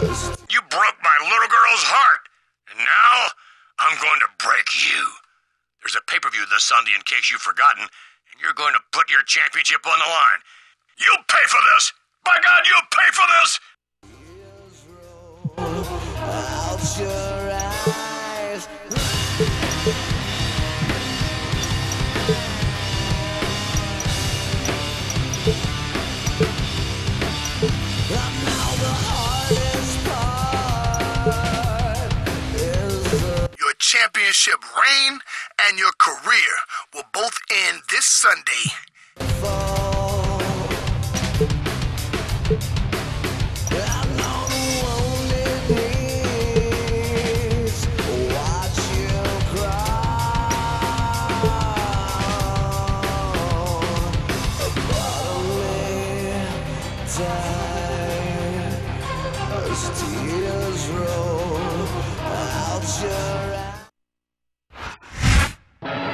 You broke my little girl's heart, and now I'm going to break you. There's a pay-per-view this Sunday in case you've forgotten, and you're going to put your championship on the line. You'll pay for this! By God, you'll pay for this! Your championship reign and your career will both end this Sunday.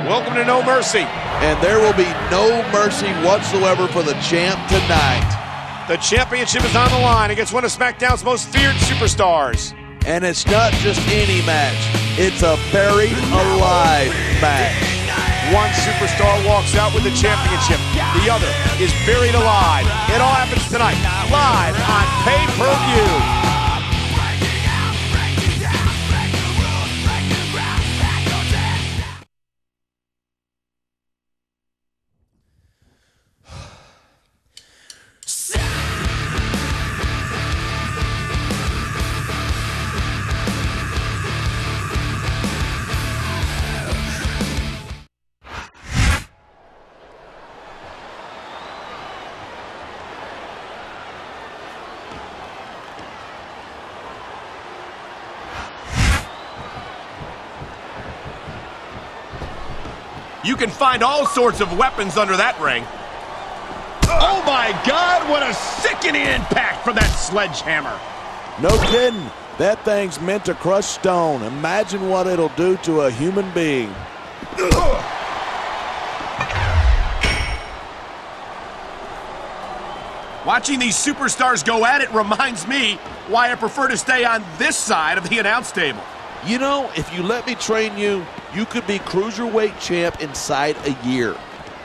Welcome to No Mercy. And there will be no mercy whatsoever for the champ tonight. The championship is on the line against one of SmackDown's most feared superstars. And it's not just any match. It's a buried alive match. One superstar walks out with the championship. The other is buried alive. It all happens tonight, live on pay-per-view. You can find all sorts of weapons under that ring. Oh my God, what a sickening impact from that sledgehammer. No kidding. That thing's meant to crush stone. Imagine what it'll do to a human being. Watching these superstars go at it reminds me why I prefer to stay on this side of the announce table. You know, if you let me train you, you could be cruiserweight champ inside a year.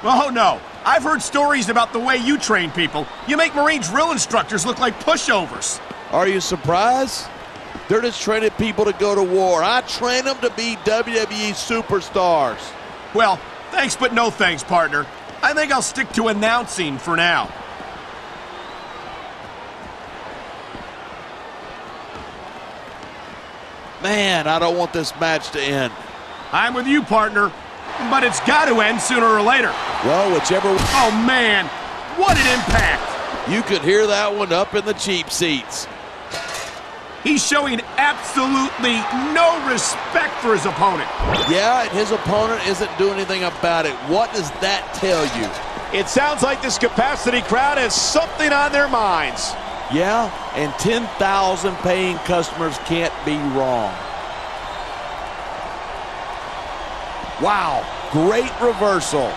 Oh no, I've heard stories about the way you train people. You make Marine drill instructors look like pushovers. Are you surprised? They're just training people to go to war. I train them to be WWE superstars. Well, thanks but no thanks, partner. I think I'll stick to announcing for now. Man, I don't want this match to end. I'm with you, partner, but it's got to end sooner or later. Well, whichever... Oh, man, what an impact. You could hear that one up in the cheap seats. He's showing absolutely no respect for his opponent. Yeah, and his opponent isn't doing anything about it. What does that tell you? It sounds like this capacity crowd has something on their minds. Yeah, and 10,000 paying customers can't be wrong. Wow, great reversal.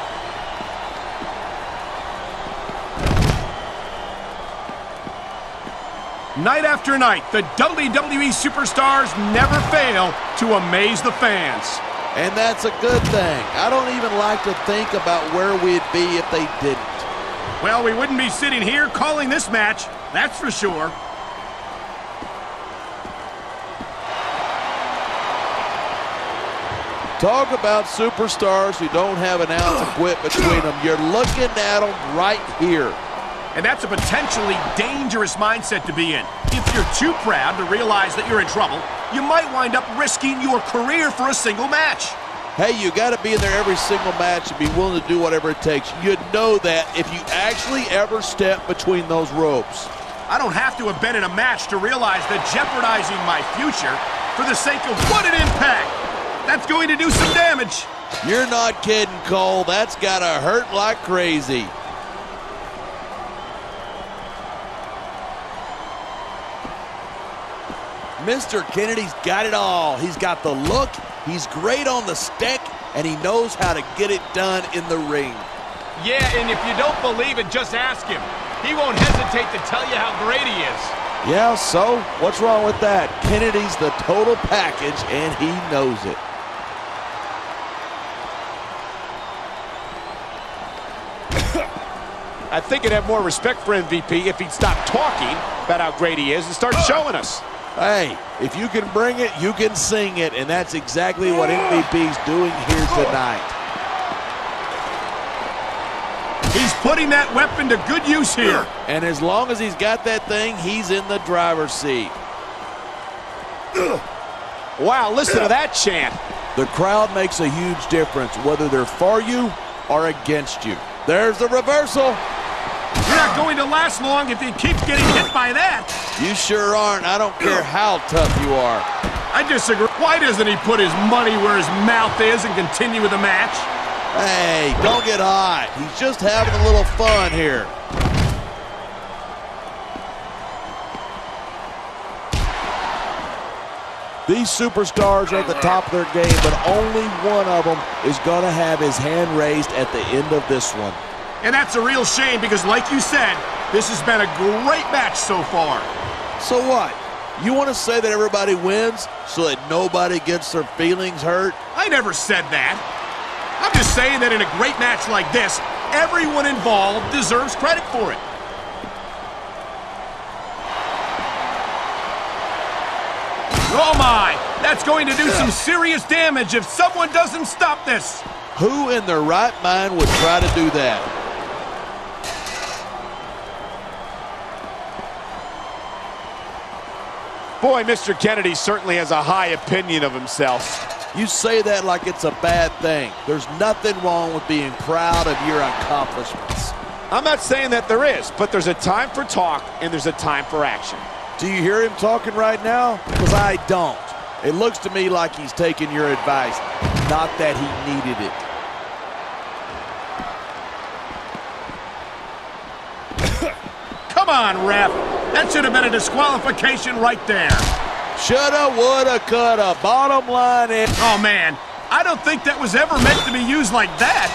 Night after night, the WWE superstars never fail to amaze the fans. And that's a good thing. I don't even like to think about where we'd be if they didn't. Well, we wouldn't be sitting here calling this match, that's for sure. Talk about superstars who don't have an ounce of quit between them. You're looking at them right here. And that's a potentially dangerous mindset to be in. If you're too proud to realize that you're in trouble, you might wind up risking your career for a single match. Hey, you got to be in there every single match and be willing to do whatever it takes. You'd know that if you actually ever step between those ropes. I don't have to have been in a match to realize that jeopardizing my future for the sake of what an impact. That's going to do some damage. You're not kidding, Cole. That's got to hurt like crazy. Mr. Kennedy's got it all. He's got the look, he's great on the stick, and he knows how to get it done in the ring. Yeah, and if you don't believe it, just ask him. He won't hesitate to tell you how great he is. Yeah, so what's wrong with that? Kennedy's the total package, and he knows it. I think he'd have more respect for MVP if he'd stop talking about how great he is and start showing us. Hey, if you can bring it, you can sing it, and that's exactly what MVP's doing here tonight. He's putting that weapon to good use here. And as long as he's got that thing, he's in the driver's seat. Wow, listen to that chant. The crowd makes a huge difference, whether they're for you or against you. There's the reversal. You're not going to last long if he keeps getting hit by that. You sure aren't. I don't care how tough you are. I disagree. Why doesn't he put his money where his mouth is and continue with the match? Hey, don't get hot. He's just having a little fun here. These superstars are at the top of their game, but only one of them is going to have his hand raised at the end of this one. And that's a real shame because, like you said, this has been a great match so far. So what? You want to say that everybody wins so that nobody gets their feelings hurt? I never said that. I'm just saying that in a great match like this, everyone involved deserves credit for it. Oh my! That's going to do some serious damage if someone doesn't stop this. Who in their right mind would try to do that? Boy, Mr. Kennedy certainly has a high opinion of himself. You say that like it's a bad thing. There's nothing wrong with being proud of your accomplishments. I'm not saying that there is, but there's a time for talk and there's a time for action. Do you hear him talking right now? Because I don't. It looks to me like he's taking your advice, not that he needed it. Come on, ref. That should have been a disqualification right there. Shoulda, woulda, coulda. Bottom line is... Oh, man. I don't think that was ever meant to be used like that.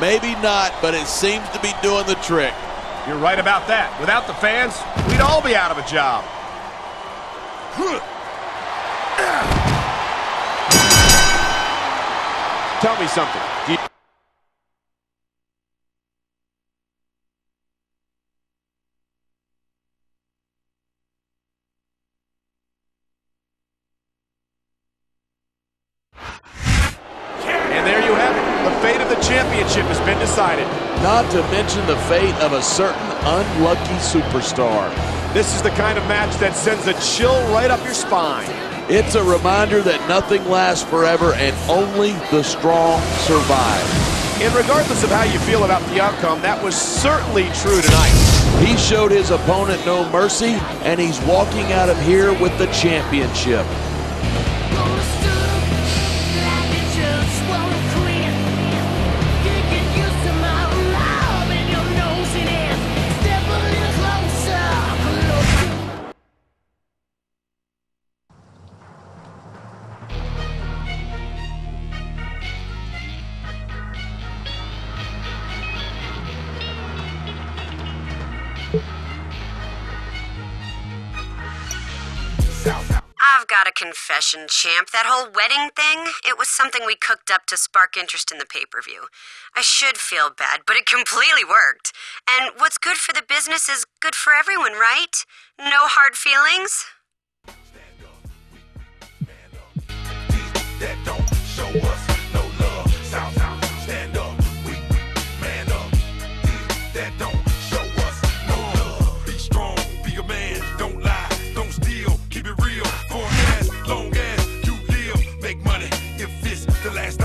Maybe not, but it seems to be doing the trick. You're right about that. Without the fans, we'd all be out of a job. Tell me something. And there you have it. The fate of the championship has been decided. Not to mention the fate of a certain unlucky superstar. This is the kind of match that sends a chill right up your spine. It's a reminder that nothing lasts forever and only the strong survive. And regardless of how you feel about the outcome, that was certainly true tonight. He showed his opponent no mercy, and he's walking out of here with the championship. I've got a confession, champ. That whole wedding thing, it was something we cooked up to spark interest in the pay-per-view. I should feel bad, but it completely worked. And what's good for the business is good for everyone, right? No hard feelings? That don't show us no love. South, stand up. We man up. That don't show us no love. Be strong, be a man. Don't lie, don't steal. Keep it real. For as long as you live, make money. If it's the last